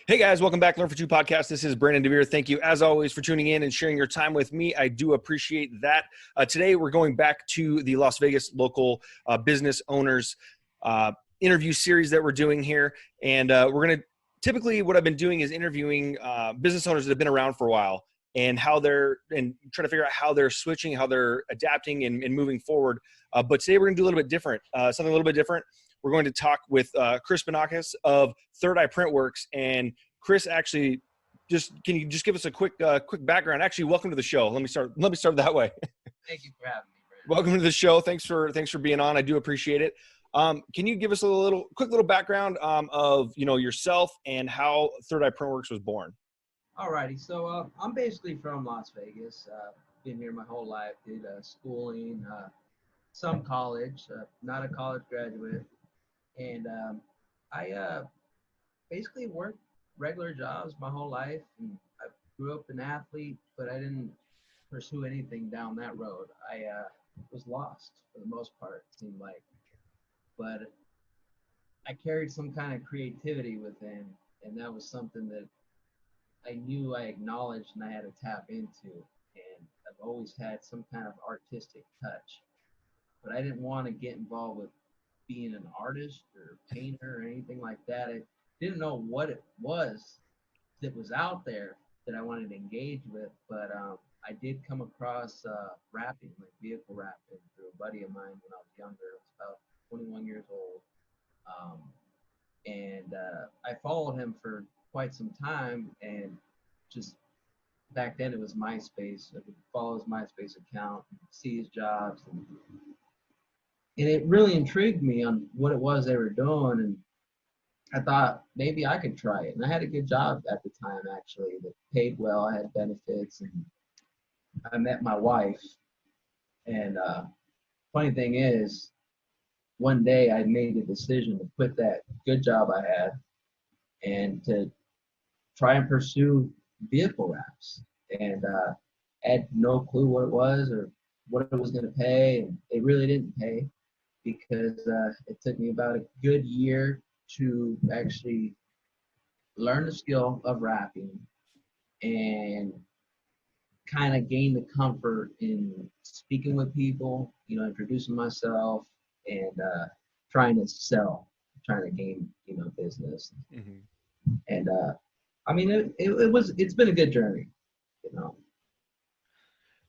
Hey guys, welcome back. Learn for Two podcast. This is Brandon DeVere. Thank you, as always, for tuning in and sharing your time with me. I do appreciate that. Today, we're going back to the Las Vegas local business owners interview series that we're doing here. And we're going to typically what I've been doing is interviewing business owners that have been around for a while and how they're and trying to figure out how they're switching, how they're adapting and moving forward. But today, we're going to do a little bit different, something a little bit different. We're going to talk with Chris Banakas of Eye Printworx. And Chris, actually, can you just give us a quick background? Actually, welcome to the show. Let me start that way. Thank you for having me, Brandon. Welcome to the show. Thanks for being on. I do appreciate it. Can you give us a quick little background of yourself and how Eye Printworx was born? Alrighty, so I'm basically from Las Vegas. Been here my whole life. Did schooling, some college. Not a college graduate. And I basically worked regular jobs my whole life. And I grew up an athlete, but I didn't pursue anything down that road. I was lost for the most part, it seemed like. But I carried some kind of creativity within, and that was something that I knew I acknowledged and I had to tap into. And I've always had some kind of artistic touch, but I didn't want to get involved with being an artist or painter or anything like that. I didn't know what it was that was out there that I wanted to engage with, but I did come across rapping, like vehicle rapping, through a buddy of mine when I was younger. I was about 21 years old. And I followed him for quite some time, and just back then it was MySpace. I would follow his MySpace account, and see his jobs, and it really intrigued me on what it was they were doing, and I thought maybe I could try it. And I had a good job at the time, actually, that paid well. I had benefits, and I met my wife. And funny thing is, one day I made the decision to quit that good job I had and to try and pursue vehicle wraps. And I had no clue what it was or what it was going to pay, and it really didn't pay, because it took me about a good year to actually learn the skill of rapping and kind of gain the comfort in speaking with people, introducing myself, and trying to gain, business. Mm-hmm. And I mean, it's been a good journey,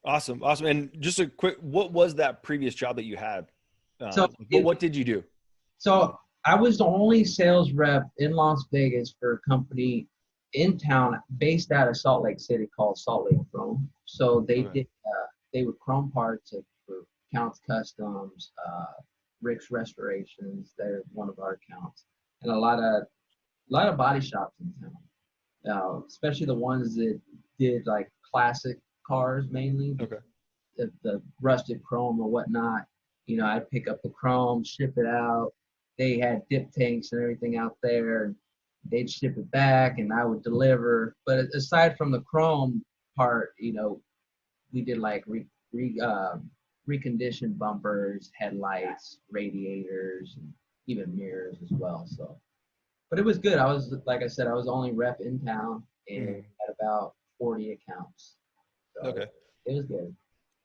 Awesome. And just a quick, what was that previous job that you had? What did you do? So I was the only sales rep in Las Vegas for a company in town based out of Salt Lake City called Salt Lake Chrome. So they would chrome parts for Counts Customs, Rick's Restorations. They're one of our accounts, and a lot of body shops in town, especially the ones that did like classic cars mainly. Okay. The rusted chrome or whatnot. I'd pick up the chrome, ship it out. They had dip tanks and everything out there. They'd ship it back, and I would deliver. But aside from the chrome part, we did like reconditioned bumpers, headlights, radiators, and even mirrors as well. So, but it was good. Like I said, I was the only rep in town and had about 40 accounts. So okay. It was good.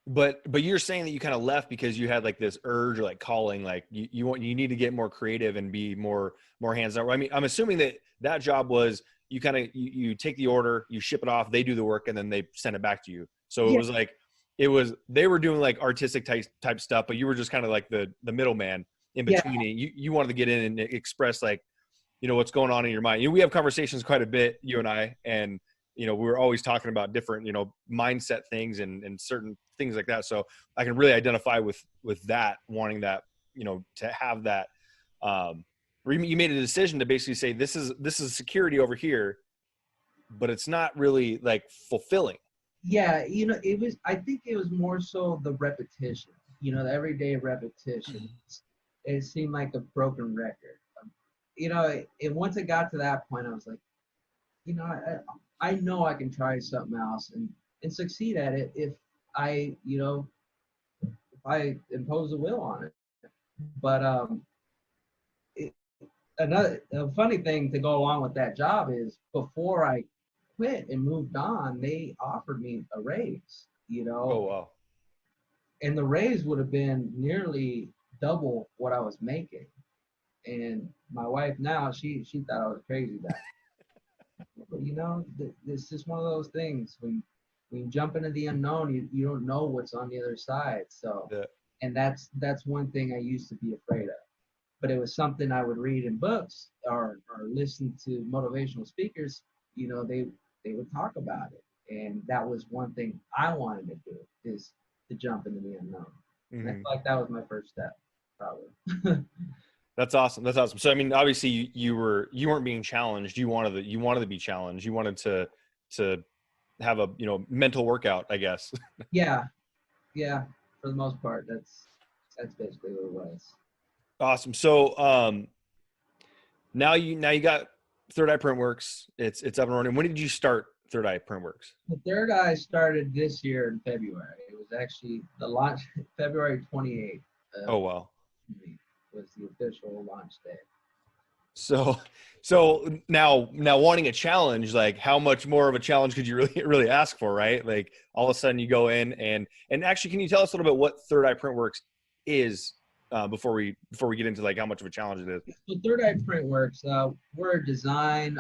But you're saying that you kind of left because you had like this urge, or like calling, like you need to get more creative and be more hands-on. I mean, I'm assuming that job was you kind of you take the order, you ship it off, they do the work, and then they send it back to you. So it was like they were doing like artistic type stuff, but you were just kind of like the middleman in between it. You wanted to get in and express like what's going on in your mind. We have conversations quite a bit, you and I, and we're always talking about different, mindset things and certain things like that. So I can really identify with that, wanting that, to have that. You made a decision to basically say, this is security over here, but it's not really like fulfilling. Yeah. I think it was more so the repetition, the everyday repetition. It seemed like a broken record. And once it got to that point, I was like, I know I can try something else and succeed at it if I impose a will on it. But another a funny thing to go along with that job is before I quit and moved on, they offered me a raise, Oh, wow. and the raise would have been nearly double what I was making. And my wife now, she thought I was crazy back. But it's just one of those things when you jump into the unknown, you don't know what's on the other side. So, Yeah. and that's one thing I used to be afraid of. But it was something I would read in books or listen to motivational speakers. They would talk about it, and that was one thing I wanted to do is to jump into the unknown. And I feel Mhm. like that was my first step, probably. That's awesome. That's awesome. So I mean, obviously you weren't being challenged. You wanted to be challenged. You wanted to have a, mental workout, I guess. Yeah, yeah. For the most part, that's basically what it was. Awesome. So now you got Third Eye Printworks. It's up and running. When did you start Third Eye Printworks? The third eye started this year in February. It was actually the launch February 28th. Oh, wow. Was the official launch day. So now wanting a challenge, like how much more of a challenge could you really ask for, right? Like all of a sudden you go in and actually, can you tell us a little bit what Third Eye Printworks is, before we get into like how much of a challenge it is? So Third Eye Printworx, we're a design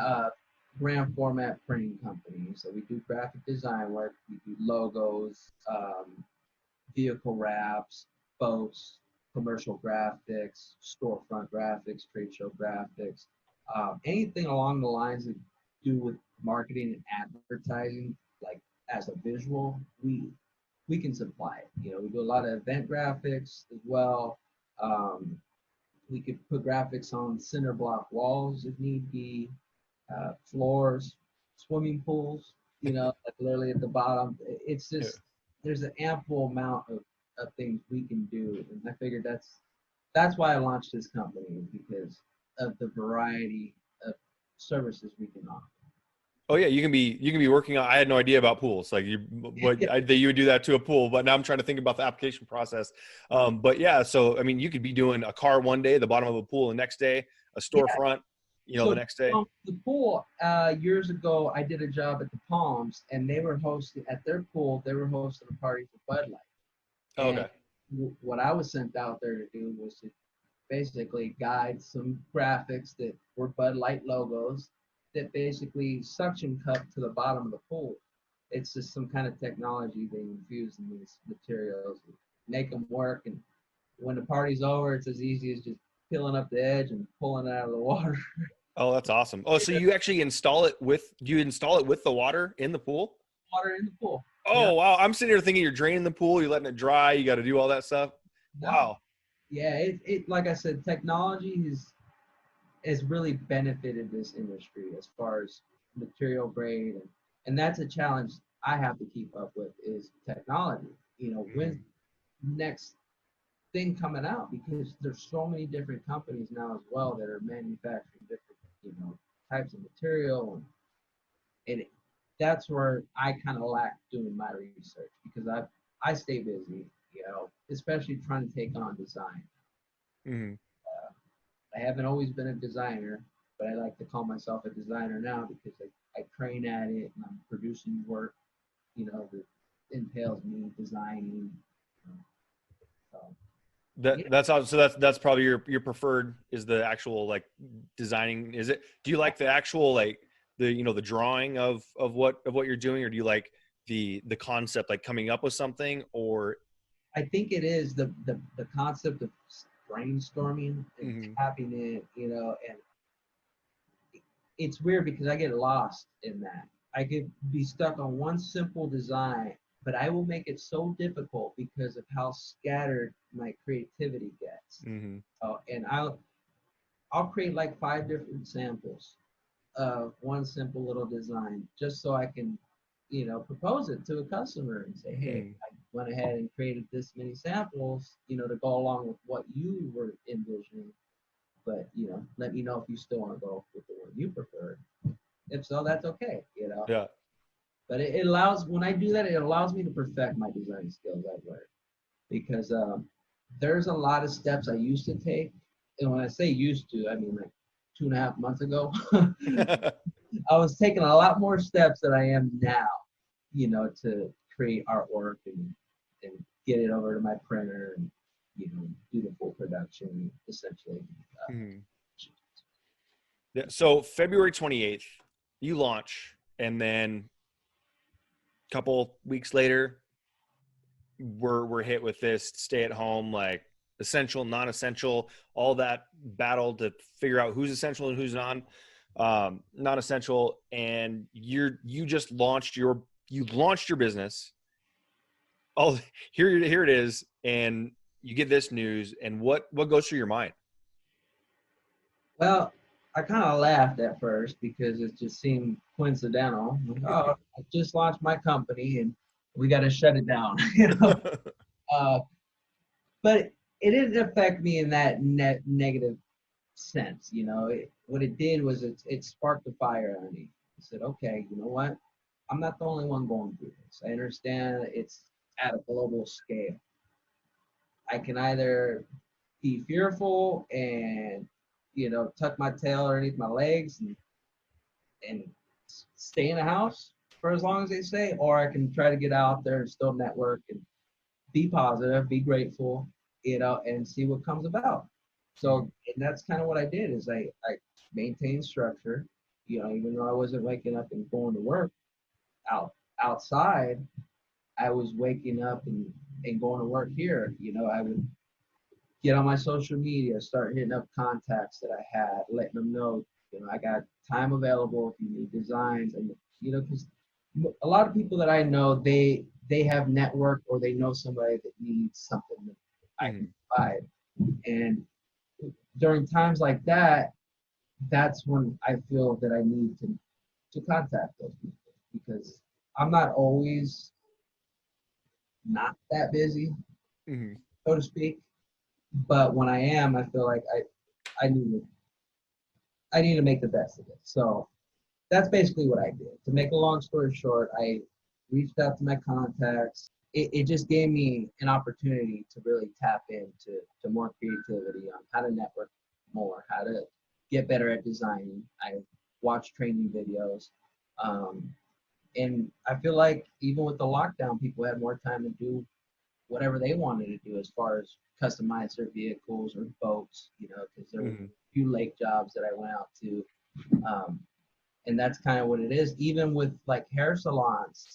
grand format printing company. So we do graphic design work, we do logos, vehicle wraps, boats, commercial graphics, storefront graphics, trade show graphics, anything along the lines that do with marketing and advertising, like as a visual, we can supply it. We do a lot of event graphics as well. Um, we could put graphics on cinder block walls if need be, floors, swimming pools, like literally at the bottom. It's Yeah. just, there's an ample amount of things we can do. And I figured that's why I launched this company, because of the variety of services we can offer. Oh yeah, you can be working on. I had no idea about pools. Like that you would do that to a pool, but now I'm trying to think about the application process. But yeah, so I mean, you could be doing a car one day, the bottom of a pool, the next day, a Yeah. storefront, the So next day. the pool, years ago, I did a job at the Palms, and they were hosting at their pool. They were hosting a party for Bud Light, Oh, and okay. what I was sent out there to do was to basically guide some graphics that were Bud Light logos that basically suction cup to the bottom of the pool. It's just some kind of technology they infuse in these materials, make them work, and when the party's over, it's as easy as just peeling up the edge and pulling it out of the water. Oh, that's awesome. Oh, so you actually install it with? Do you install it with the water in the pool? Water in the pool. Yeah. Oh, wow. I'm sitting here thinking you're draining the pool, you're letting it dry, you got to do all that stuff. No. Wow. Yeah, it like I said, technology has really benefited this industry as far as material grade, and that's a challenge I have to keep up with is technology. When Mhm. next thing coming out, because there's so many different companies now as well that are manufacturing different types of material, and that's where I kind of lack doing my research because I stay busy, especially trying to take on design. Mhm. I haven't always been a designer, but I like to call myself a designer now because I train at it and I'm producing work, that entails me designing. So yeah, That's awesome. So that's probably your preferred is the actual like designing. Is it? Do you like the actual like the drawing of what you're doing, or do you like the concept like coming up with something, or? I think it is the concept of brainstorming and Mhm. tapping in, and it's weird because I get lost in that. I could be stuck on one simple design, but I will make it so difficult because of how scattered my creativity gets. Mhm. And I'll create like 5 different samples of one simple little design just so I can, propose it to a customer and say, hey, Mhm. I went ahead and created this many samples, to go along with what you were envisioning. But let me know if you still want to go with the one you prefer. If so, that's okay. Yeah. But it allows, when I do that, it allows me to perfect my design skills I've learned because there's a lot of steps I used to take. And when I say used to, I mean like 2.5 months ago. I was taking a lot more steps than I am now, to create artwork and get it over to my printer and, do the full production essentially. Mhm. Yeah. So February 28th, you launch, and then a couple weeks later, we're hit with this stay at home, like essential, non-essential, all that battle to figure out who's essential and who's not essential. And you launched your business. Oh, here it is, and you get this news, and what goes through your mind? Well, I kind of laughed at first because it just seemed coincidental. Like, oh, I just launched my company and we got to shut it down. Uh, but it didn't affect me in that negative sense. What it did was it sparked a fire on me. I said, okay, you know what? I'm not the only one going through this. I understand it's at a global scale. I can either be fearful and tuck my tail underneath my legs and stay in the house for as long as they say, or I can try to get out there and still network and be positive, be grateful, and see what comes about. So, and that's kind of what I did is I maintained structure, even though I wasn't waking up and going to work outside, I was waking up and going to work here. I would get on my social media, start hitting up contacts that I had, letting them know, I got time available if you need designs. And, because a lot of people that I know, they have network or they know somebody that needs something that I can provide. And during times like that, that's when I feel that I need to contact those people because I'm not always not that busy, so to speak. But when I am, I feel like I need to make the best of it. So that's basically what I did. To make a long story short, I reached out to my contacts. It just gave me an opportunity to really tap into more creativity on how to network more, how to get better at designing. I watched training videos. And I feel like even with the lockdown, people had more time to do whatever they wanted to do as far as customize their vehicles or boats, because there were a few lake jobs that I went out to. And that's kind of what it is. Even with like hair salons,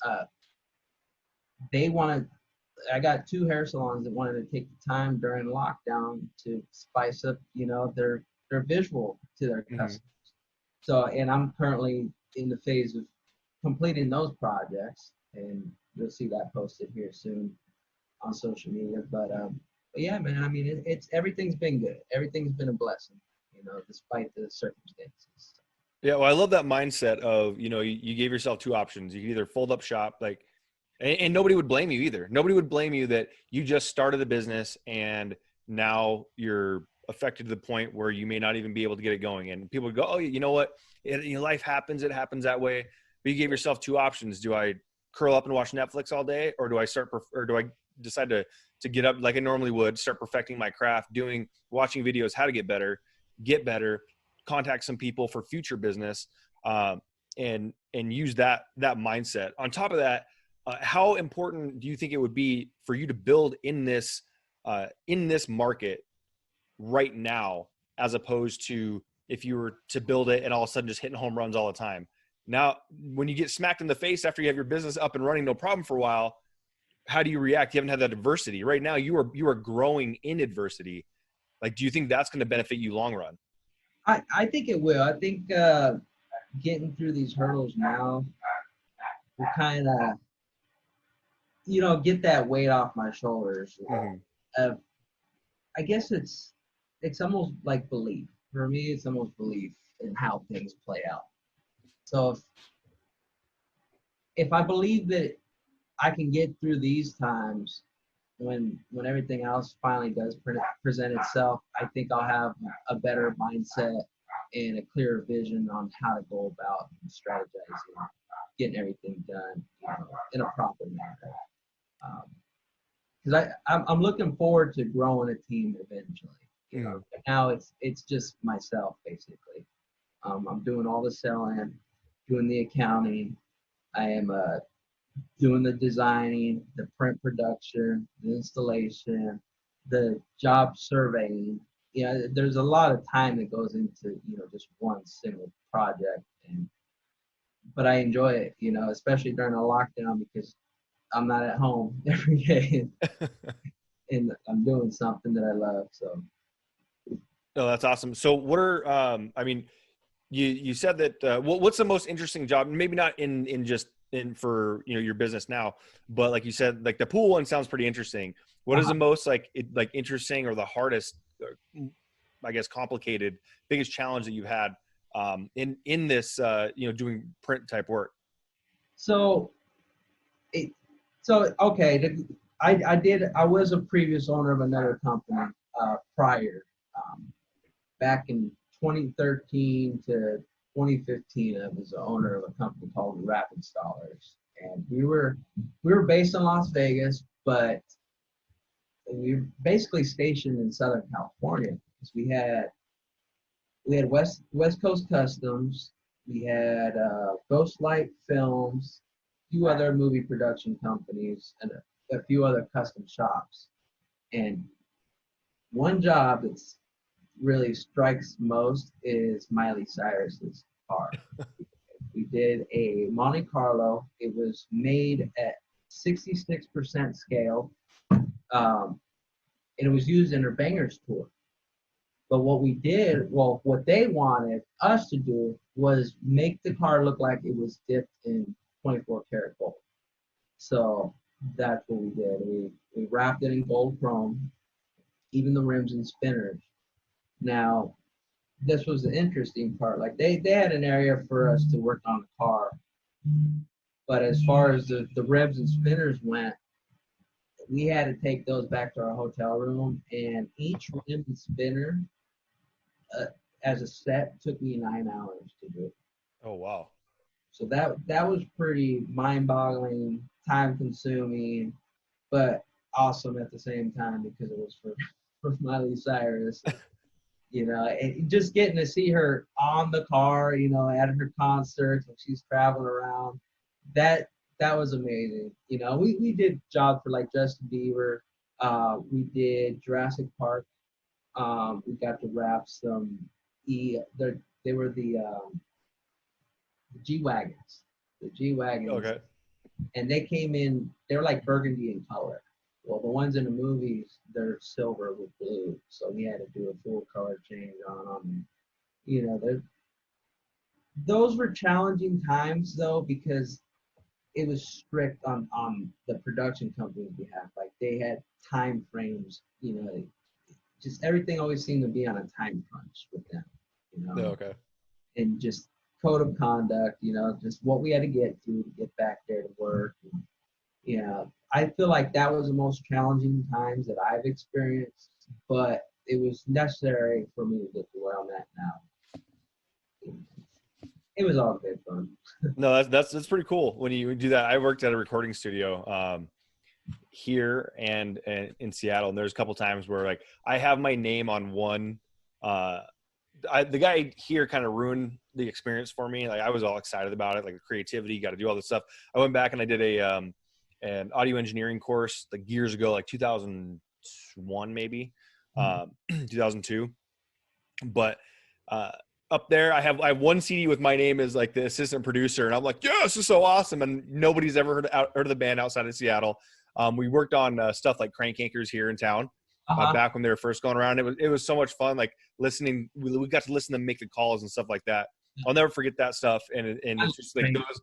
I got 2 hair salons that wanted to take the time during lockdown to spice up, their visual to their customers. So, and I'm currently in the phase of completing those projects, and you'll see that posted here soon on social media. But yeah, man, I mean, it's everything's been good. Everything's been a blessing, despite the circumstances. Yeah, well, I love that mindset of, you gave yourself 2 options. You can either fold up shop, like, and nobody would blame you either. Nobody would blame you that you just started the business and now you're affected to the point where you may not even be able to get it going. And people would go, oh, you know what? Life happens. It happens that way. But you gave yourself 2 options. Do I curl up and watch Netflix all day, or do I decide to get up like I normally would, start perfecting my craft, watching videos, how to get better, contact some people for future business, and use that mindset. On top of that, how important do you think it would be for you to build in this market right now, as opposed to if you were to build it and all of a sudden just hitting home runs all the time? Now, when you get smacked in the face after you have your business up and running, no problem for a while, how do you react? You haven't had that adversity. Right now, you are growing in adversity. Like, do you think that's going to benefit you long run? I think it will. I think getting through these hurdles now will kind of, get that weight off my shoulders. I guess it's almost like belief. For me, it's almost belief in how things play out. So if I believe that I can get through these times, when everything else finally does present itself, I think I'll have a better mindset and a clearer vision on how to go about strategizing, getting everything done, in a proper manner. Because I'm looking forward to growing a team eventually. You know, Mm. now it's just myself basically. I'm doing all the selling, doing the accounting. I am doing the designing, the print production, the installation, the job surveying. Yeah, there's a lot of time that goes into, just one single project, but I enjoy it, especially during a lockdown because I'm not at home every day and I'm doing something that I love. So No, that's awesome. So what are, I mean, you said that, what's the most interesting job? Maybe not in just in for, your business now, but like you said, like the pool one sounds pretty interesting. What is the most like interesting or the hardest, I guess, complicated, biggest challenge that you've had, in this, doing print type work? so it so okay. I was a previous owner of another company prior. Um, Back in 2013 to 2015, I was the owner of a company called Rapid Installers, and we were based in Las Vegas, but we were basically stationed in Southern California because we had West Coast Customs, we had Ghostlight Films, a few other movie production companies, and a few other custom shops. And one job that's really strikes most is Miley Cyrus's car. We did a Monte Carlo. It was made at 66% scale, and it was used in her Bangers tour. But what they wanted us to do was make the car look like it was dipped in 24 karat gold. So that's what we did. We wrapped it in gold chrome, even the rims and spinners. Now, this was the interesting part. Like they had an area for us to work on the car, but as far as the ribs and spinners went, we had to take those back to our hotel room, and each rim and spinner uh, as a set took me 9 hours to do. Oh, wow. So that was pretty mind-boggling, time-consuming, but awesome at the same time because it was for Miley Cyrus. And just getting to see her on the car, at her concerts when she's traveling around, that was amazing. We did jobs for like Justin Bieber, we did Jurassic Park, we got to wrap some they were the G-Wagons, Okay. and they came in, they're like burgundy in color. Well, the ones in the movies, they're silver with blue, so we had to do a full color change on them. Those were challenging times though because it was strict on the production company's behalf. Like they had time frames. Just everything always seemed to be on a time crunch with them. Yeah, okay. And just code of conduct. Just what we had to get through to get back there to work. I feel like that was the most challenging times that I've experienced, but it was necessary for me to get to where I'm at now. It was all good fun. No, that's pretty cool when you do that. I worked at a recording studio, here and in Seattle, and there's a couple times where like I have my name on one. The guy here kind of ruined the experience for me. Like I was all excited about it, like the creativity, got to do all this stuff. I went back and I did an audio engineering course like years ago, like 2001 maybe, 2002. But up there, I have one CD with my name as like the assistant producer, and I'm like, yeah, this is so awesome. And nobody's ever heard of the band outside of Seattle. We worked on stuff like Crank Anchors here in town. Back when they were first going around, it was so much fun. Like listening, we got to listen to them make the calls and stuff like that. I'll never forget that stuff. And it's just like those.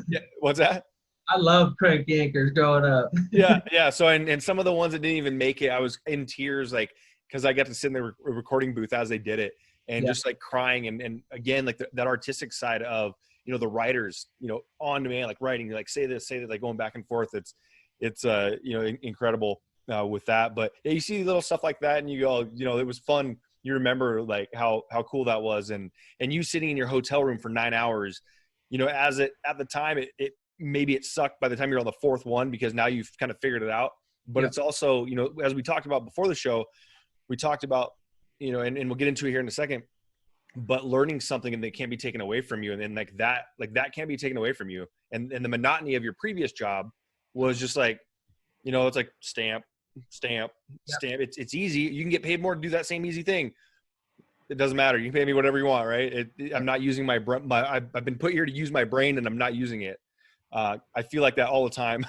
Yeah, what's that? I love Crank Anchors growing up. Yeah. So and some of the ones that didn't even make it, I was in tears, like because I got to sit in the recording booth as they did it, and just like crying. And again, like that artistic side of the writers, on demand, like writing, like say this, like going back and forth. It's incredible. With that, but yeah, you see little stuff like that and you go, it was fun. You remember like how cool that was, and you sitting in your hotel room for 9 hours, at the time it maybe it sucked by the time you're on the fourth one because now you've kind of figured it out. But it's also, as we talked about before the show, we talked about, you know, and we'll get into it here in a second, but learning something and that can't be taken away from you. And then like that can't be taken away from you. And the monotony of your previous job was just like, you know, it's like stamp, stamp, stamp. It's easy. You can get paid more to do that same easy thing. It doesn't matter. You can pay me whatever you want, right? I'm not using I've been put here to use my brain, and I'm not using it. I feel like that all the time.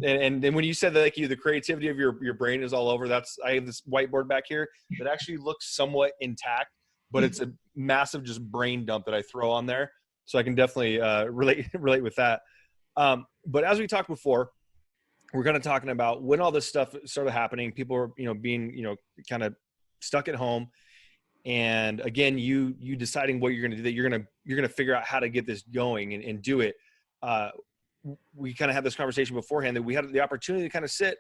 and then when you said that, like, the creativity of your brain is all over, I have this whiteboard back here that actually looks somewhat intact, but it's a massive just brain dump that I throw on there. So I can definitely relate with that. But as we talked before, we're kind of talking about when all this stuff started happening, people were, you know, being, you know, kind of stuck at home. And again, you deciding what you're going to do, that you're going to figure out how to get this going and do it. We kind of had this conversation beforehand that we had the opportunity to kind of sit,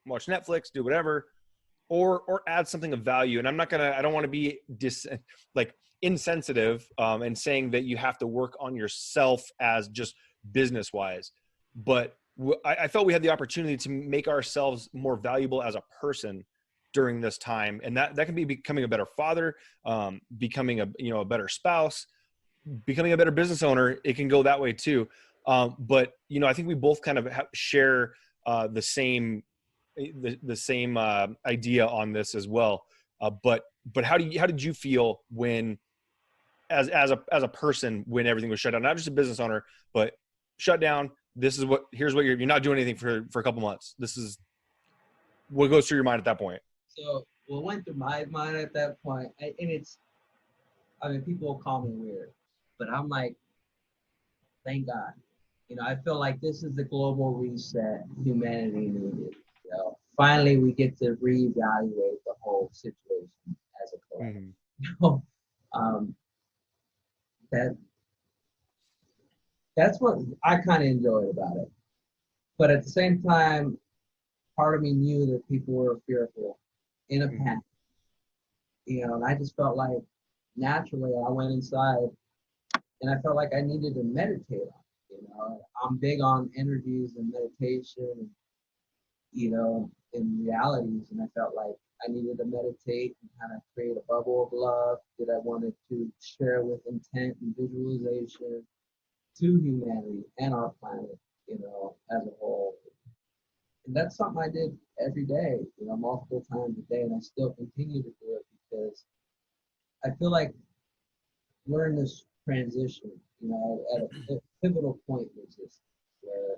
watch Netflix, do whatever, or add something of value. And I don't want to be insensitive and saying that you have to work on yourself as just business wise, but I felt we had the opportunity to make ourselves more valuable as a person during this time. And that can be becoming a better father, becoming a better spouse, becoming a better business owner. It can go that way too. But, you know, I think we both kind of share the same idea on this as well. But how did you feel when, as a person, when everything was shut down, not just a business owner, but shut down? Here's what you're not doing anything for a couple months. This is what goes through your mind at that point. So what went through my mind at that point, people will call me weird, but I'm like, thank God. You know, I feel like this is the global reset humanity needed. You know, finally we get to reevaluate the whole situation as a collective. Mm-hmm. That's what I kind of enjoyed about it. But at the same time, part of me knew that people were fearful, in a panic. You know, and I just felt like naturally I went inside and I felt like I needed to meditate on it. You know, I'm big on energies and meditation, you know, and realities. And I felt like I needed to meditate and kind of create a bubble of love that I wanted to share with intent and visualization to humanity and our planet, you know, as a whole. And that's something I did every day, you know, multiple times a day, and I still continue to do it because I feel like we're in this transition, you know, at a pivotal point in existence where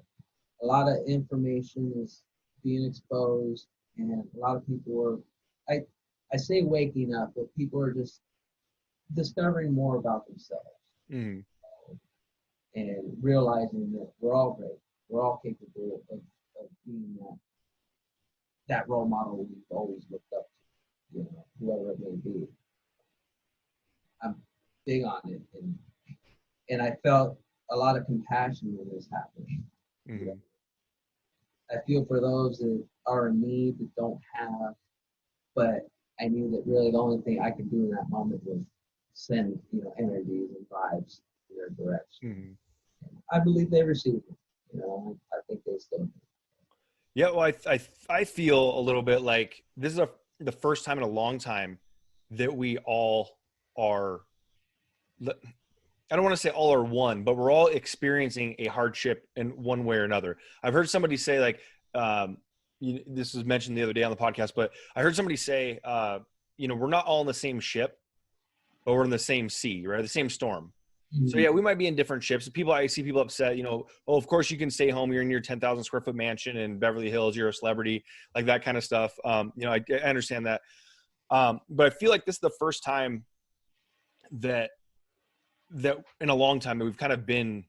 a lot of information is being exposed, and a lot of people are, I say waking up, but people are just discovering more about themselves. Mm. And realizing that we're all great, we're all capable of being that role model we've always looked up to, you know, whoever it may be. I'm big on it, and I felt a lot of compassion when this happened. Mm-hmm. You know? I feel for those that are in need, that don't have, but I knew that really the only thing I could do in that moment was send, you know, energies and vibes in their direction. Mm-hmm. I believe they received it. You know, I think they still do. Yeah, well, I feel a little bit like this is the first time in a long time that we all are, I don't want to say all are one, but we're all experiencing a hardship in one way or another. I've heard somebody say, like, this was mentioned the other day on the podcast, but I heard somebody say, you know, we're not all in the same ship, but we're in the same sea, right? The same storm. Mm-hmm. So yeah, we might be in different ships. I see people upset, you know, oh, of course you can stay home. You're in your 10,000 square foot mansion in Beverly Hills. You're a celebrity, like that kind of stuff. You know, I understand that. But I feel like this is the first time that in a long time that we've kind of been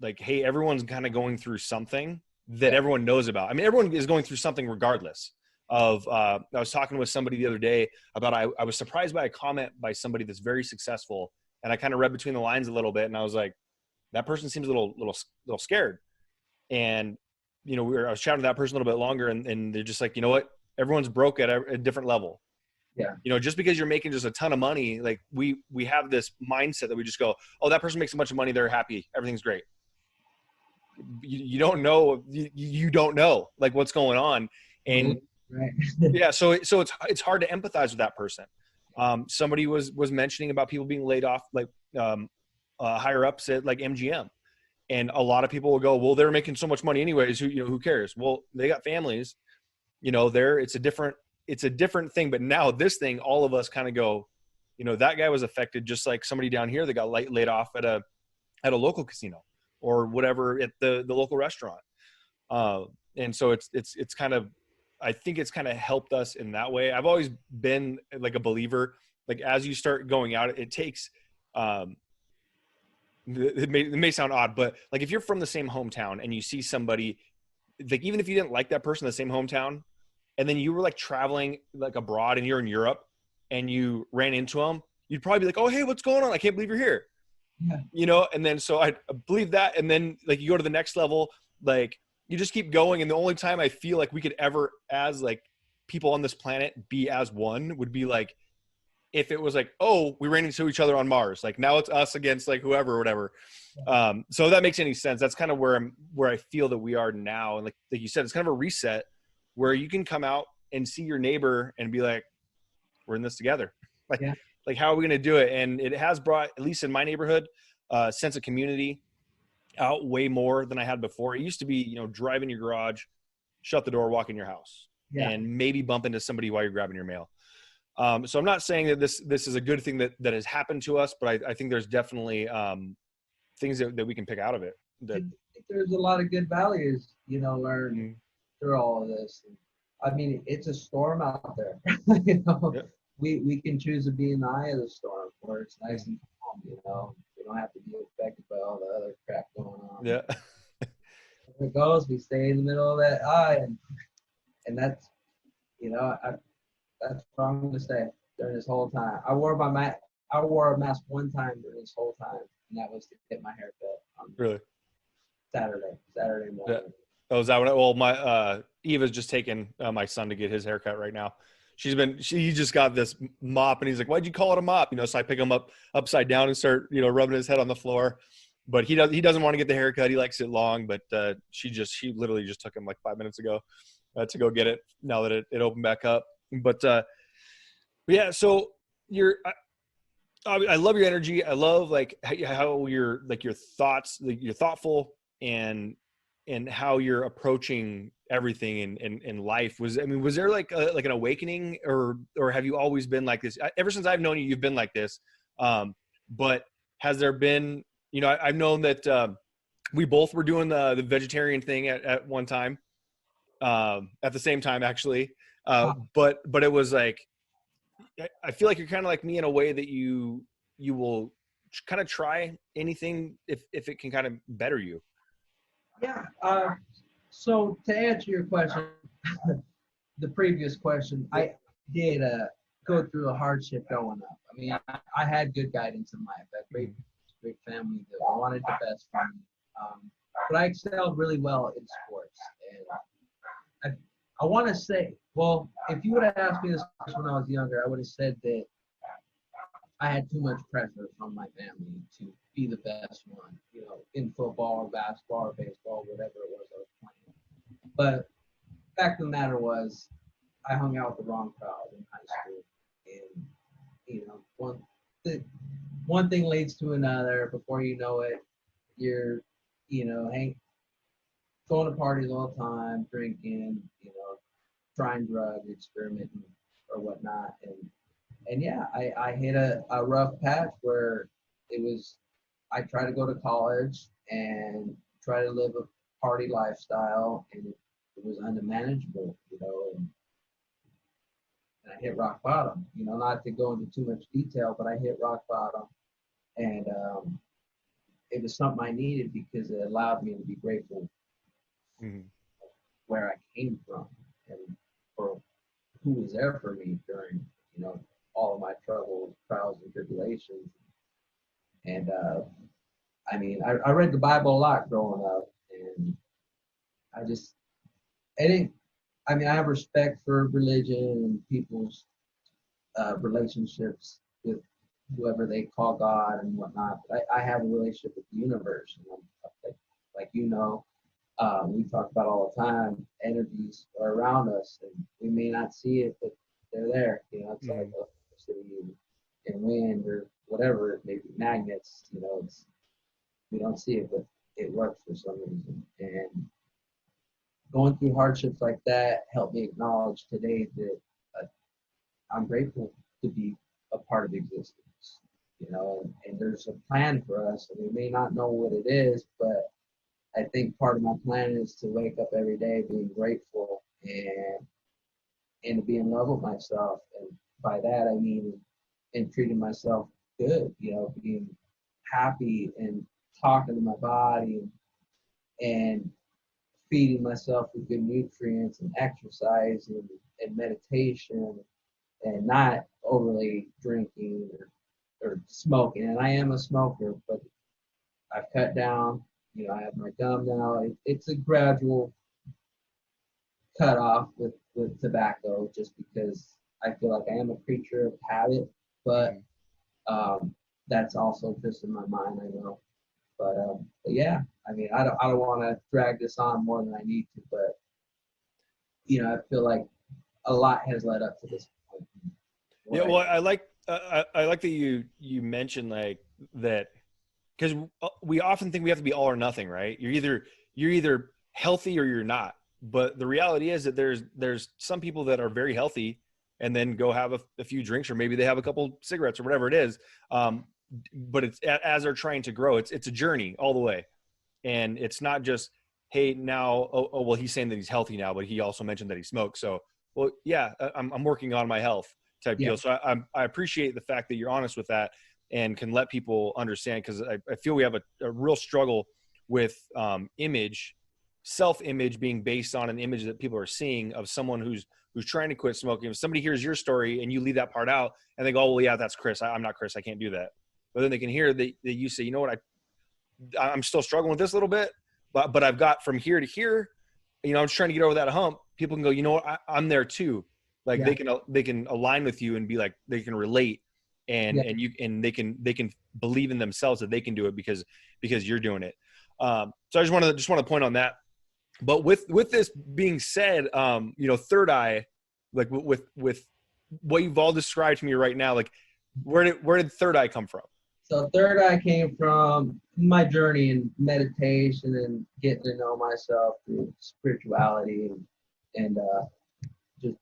like, hey, everyone's kind of going through something that everyone knows about. I mean, everyone is going through something regardless of, I was talking with somebody the other day about, I was surprised by a comment by somebody that's very successful. And I kind of read between the lines a little bit, and I was like, that person seems a little scared. And, you know, I was chatting with that person a little bit longer, and they're just like, you know what? Everyone's broke at a different level. Yeah. You know, just because you're making just a ton of money, like we have this mindset that we just go, oh, that person makes a bunch of money. They're happy. Everything's great. You don't know. You don't know like what's going on. And right? Yeah. So it's hard to empathize with that person. Somebody was mentioning about people being laid off, like higher ups at like MGM. And a lot of people will go, well, they're making so much money anyways. Who cares? Well, they got families, it's a different thing. But now this thing, all of us kind of go, that guy was affected just like somebody down here that got laid off at a local casino or whatever at the local restaurant. And so it's kind of, I think it's kind of helped us in that way. I've always been like a believer, like as you start going out, it takes, it may sound odd, but like if you're from the same hometown and you see somebody, like even if you didn't like that person in the same hometown, and then you were like traveling like abroad and you're in Europe and you ran into them, you'd probably be like, oh, hey, what's going on? I can't believe you're here. Yeah. And then so I believe that. And then like you go to the next level, like you just keep going. And the only time I feel like we could ever, as like people on this planet, be as one would be like if it was like, oh, we ran into each other on Mars. Like now it's us against like whoever or whatever. So if that makes any sense. That's kind of where I feel that we are now. And like you said, it's kind of a reset where you can come out and see your neighbor and be like, we're in this together. Like, Yeah. like how are we going to do it? And it has brought, at least in my neighborhood, a sense of community out way more than I had before. It used to be, drive in your garage, shut the door, walk in your house, Yeah. and maybe bump into somebody while you're grabbing your mail. So I'm not saying that this is a good thing that has happened to us, but I think there's definitely things that we can pick out of it. I think there's a lot of good values, learned through all of this. I mean, it's a storm out there. Yep. We can choose to be in the eye of the storm where it's nice and calm. We don't have to be affected by all the other crap going on. Yeah. Where it goes, we stay in the middle of that eye, and that's that's what I'm gonna stay during this whole time. I wore a mask one time during this whole time, and that was to get my hair cut on Really? Saturday morning. Yeah. Oh, is that what? Well, my Eva's just taking my son to get his haircut right now. He just got this mop, and he's like, "Why'd you call it a mop?" So I pick him up upside down and start, rubbing his head on the floor. But he doesn't want to get the haircut. He likes it long. But she literally just took him like 5 minutes ago to go get it. Now that it opened back up. But yeah. So I love your energy. I love like how you're like your thoughts, like you're thoughtful and how you're approaching everything in life. Was there like an awakening or have you always been like this? Ever since I've known you, you've been like this. But has there been, I've known that we both were doing the vegetarian thing at one time, at the same time actually. But it was like, I feel like you're kind of like me in a way that you will kind of try anything if it can kind of better you. Yeah. So to answer your question, the previous question, I did go through a hardship growing up. I mean, I had good guidance in life. I had great family that wanted the best for me. But I excelled really well in sports. And I want to say, well, if you would have asked me this when I was younger, I would have said that I had too much pressure from my family to be the best one, in football or basketball or baseball, whatever it was I was playing. But the fact of the matter was, I hung out with the wrong crowd in high school, and one thing leads to another. Before you know it, you're, going to parties all the time, drinking, trying drugs, experimenting or whatnot, and yeah, I hit a rough patch where I tried to go to college and try to live a party lifestyle, and it was unmanageable, and I hit rock bottom. Not to go into too much detail, but I hit rock bottom, and it was something I needed because it allowed me to be grateful where I came from and for who was there for me during, all of my troubles, trials, and tribulations. And I read the Bible a lot growing up, and I have respect for religion and people's relationships with whoever they call God and whatnot. But I have a relationship with the universe, and like We talk about all the time, energies are around us and we may not see it, but they're there. It's like Mm. electricity and wind or whatever, maybe magnets, we don't see it, but it works for some reason. And going through hardships like that helped me acknowledge today that I'm grateful to be a part of existence, and there's a plan for us, and we may not know what it is, but I think part of my plan is to wake up every day being grateful and to be in love with myself. And by that, I mean, in treating myself good, being happy and talking to my body and feeding myself with good nutrients and exercise and meditation and not overly drinking or smoking. And I am a smoker, but I've cut down. I have my gum now. It's a gradual cut off with tobacco just because I feel like I am a creature of habit, but Mm. that's also just in my mind, I know. But yeah, I mean, I don't want to drag this on more than I need to, but I feel like a lot has led up to this point. Yeah, What I well, do. I like that you mentioned like that, because we often think we have to be all or nothing, right? You're either healthy or you're not. But the reality is that there's some people that are very healthy and then go have a few drinks, or maybe they have a couple cigarettes or whatever it is. But it's as they're trying to grow, it's a journey all the way, and it's not just, hey, now, well, he's saying that he's healthy now, but he also mentioned that he smokes. So, well, yeah, I'm working on my health type Yeah, deal. So I appreciate the fact that you're honest with that and can let people understand, because I feel we have a real struggle with self-image being based on an image that people are seeing of someone who's trying to quit smoking. If somebody hears your story and you leave that part out and they go, oh, well, yeah, that's Chris. I'm not Chris. I can't do that. But then they can hear that you say, you know what, I'm still struggling with this a little bit, but I've got from here to here. I'm just trying to get over that hump. People can go, you know what, I'm there too. Like yeah, they can align with you and be like, they can relate, and yeah. they can believe in themselves that they can do it because you're doing it. So I just want to point on that. But with this being said, third eye, like with what you've all described to me right now, like where did third eye come from? So third eye came from my journey in meditation and getting to know myself through spirituality and just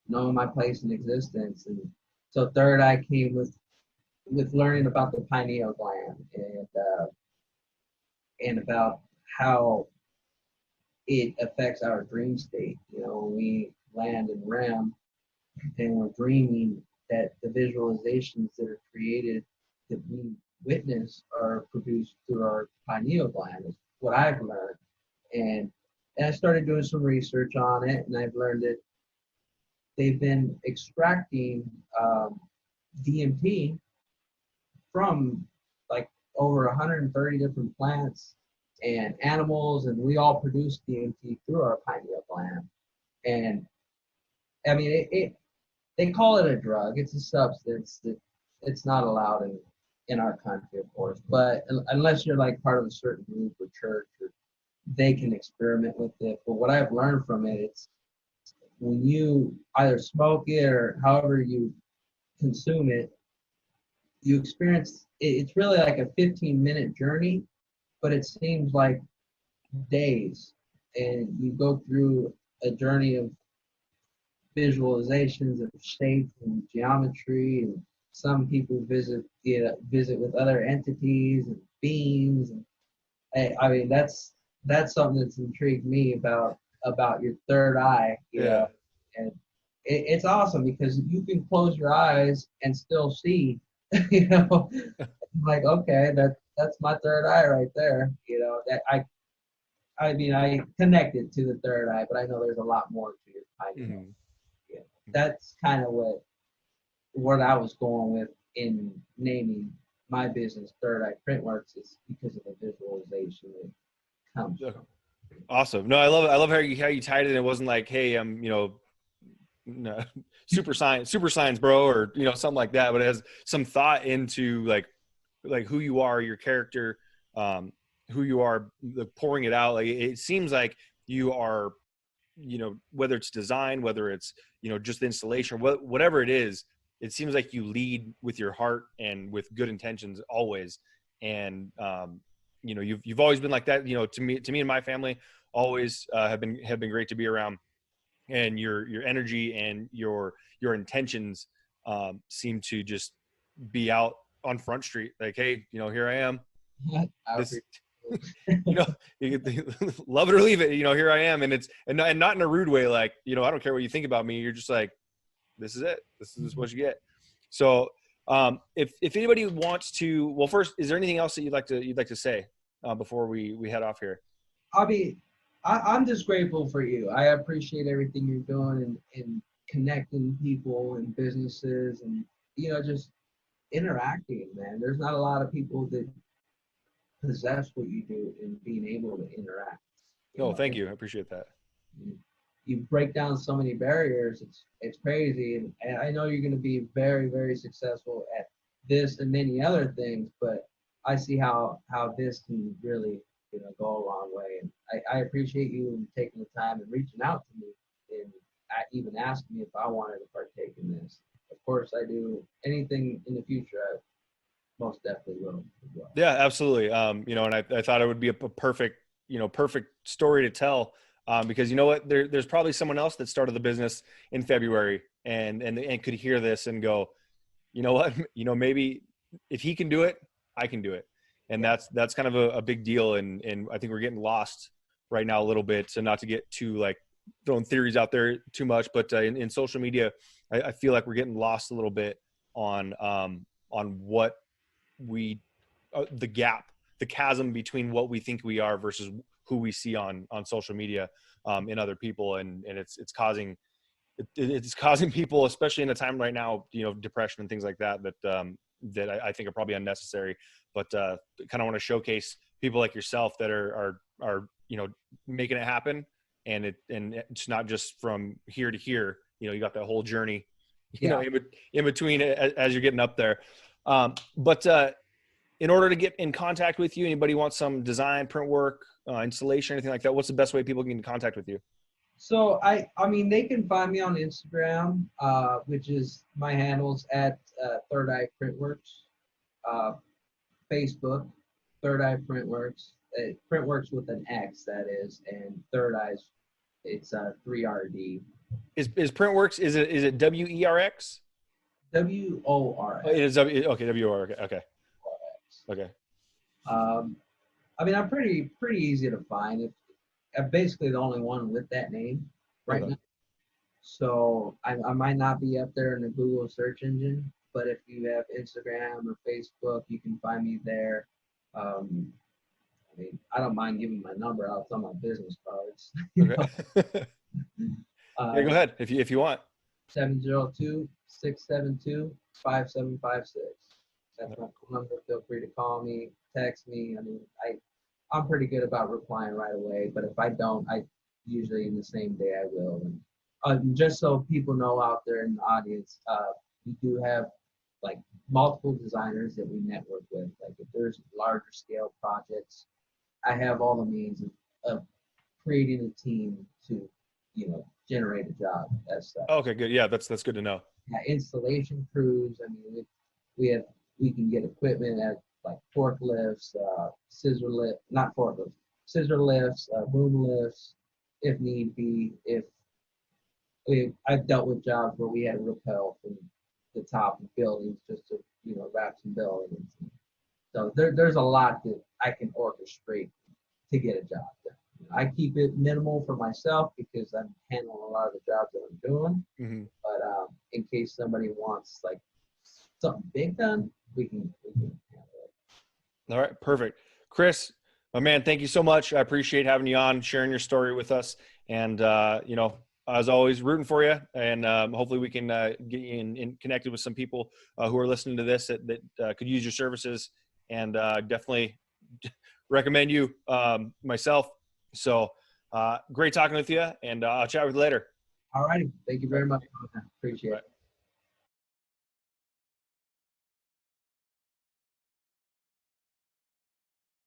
knowing my place in existence. And so third eye came with learning about the pineal gland and about how it affects our dream state. When we land in REM and we're dreaming, that the visualizations that are created that we witness are produced through our pineal gland, is what I've learned. And I started doing some research on it, and I've learned that they've been extracting DMT from like over 130 different plants and animals, and we all produce DMT through our pineal gland. And I mean, they call it a drug. It's a substance that it's not allowed in our country, of course. But unless you're like part of a certain group or church, or they can experiment with it. But what I've learned from it, it's when you either smoke it or however you consume it, you experience it's really like a 15-minute journey, but it seems like days. And you go through a journey of visualizations of shapes and geometry, and some people visit with other entities and beings. And I mean, that's something that's intrigued me about your third eye, Yeah. and it's awesome because you can close your eyes and still see. you know like, okay, that's my third eye right there. That I mean, I connected to the third eye, but I know there's a lot more to your pineal. Mm-hmm. Yeah, that's kind of what I was going with in naming my business Third Eye Printworx, is because of the visualization it comes Yeah. from. Awesome. No, I love how you tied it. It wasn't like, hey, I'm, no, super science, bro, or something like that. But it has some thought into like who you are, your character, um, who you are, pouring it out. Like, it seems like you are, whether it's design, whether it's, just the installation, whatever it is, it seems like you lead with your heart and with good intentions always. And, you've always been like that, to me and my family always have been great to be around. And your energy and your intentions seem to just be out on Front Street. Like, hey, here I am. This, you love it or leave it. Here I am, and it's and not in a rude way. Like, I don't care what you think about me. You're just like, this is it. This is what you get. So, if anybody wants to, well, first, is there anything else that you'd like to say before we head off here? I'm just grateful for you. I appreciate everything you're doing and connecting people and businesses and, just interacting, man. There's not a lot of people that possess what you do and being able to interact. Thank you. I appreciate that. You break down so many barriers. It's crazy. And I know you're going to be very, very successful at this and many other things, but I see how this can really, go a long way. And I appreciate you taking the time and reaching out to me and even asking me if I wanted to partake in this. Of course I do. Anything in the future, I most definitely will as well. Yeah, absolutely. And I thought it would be a perfect story to tell, because you know what, there's probably someone else that started the business in February and could hear this and go, you know what, maybe if he can do it, I can do it. And that's kind of a big deal. And I think we're getting lost right now a little bit. So not to get too like throwing theories out there too much, but in social media, I feel like we're getting lost a little bit on what the chasm between what we think we are versus who we see on social media in other people. And it's causing people, especially in a time right now, depression and things like that I think are probably unnecessary, but kind of want to showcase people like yourself that are making it happen. And it's not just from here to here, you got that whole journey, in between as you're getting up there. But in order to get in contact with you, anybody wants some design, print work, installation, anything like that, what's the best way people can get in contact with you? So I mean, they can find me on Instagram, which is my handles at Third Eye Printworx, Facebook, Third Eye Printworx, Printworx with an X, that is, and Third Eye's, it's 3RD. Is Printworx, is it WERX? WORX. It is okay, WORX. Okay. Okay. I mean, I'm pretty easy to find. I'm basically the only one with that name right now. So I might not be up there in the Google search engine, but if you have Instagram or Facebook, you can find me there. I mean, I don't mind giving my number out. It's on my business cards. Okay. Yeah, go ahead if you want. 702-672-5756. That's my number. Feel free to call me, text me. I mean, I'm pretty good about replying right away, but if I don't, I usually in the same day I will. And just so people know out there in the audience, we do have like multiple designers that we network with. Like if there's larger scale projects, I have all the means of creating a team to, generate a job. Okay, good. Yeah, that's good to know. Yeah, installation crews. I mean, we can get equipment at like forklifts, scissor lifts, boom lifts, if need be. I've dealt with jobs where we had to rappel from the top of buildings just to, wrap some buildings. So there's a lot that I can orchestrate to get a job done. I keep it minimal for myself because I'm handling a lot of the jobs that I'm doing. Mm-hmm. But in case somebody wants like something big done, we can handle it. All right, perfect. Chris, my man, thank you so much. I appreciate having you on, sharing your story with us, and as always, rooting for you. And hopefully, we can get you in connected with some people who are listening to this that could use your services. And definitely recommend you myself. So great talking with you, and I'll chat with you later. All righty. Thank you very much. Appreciate it.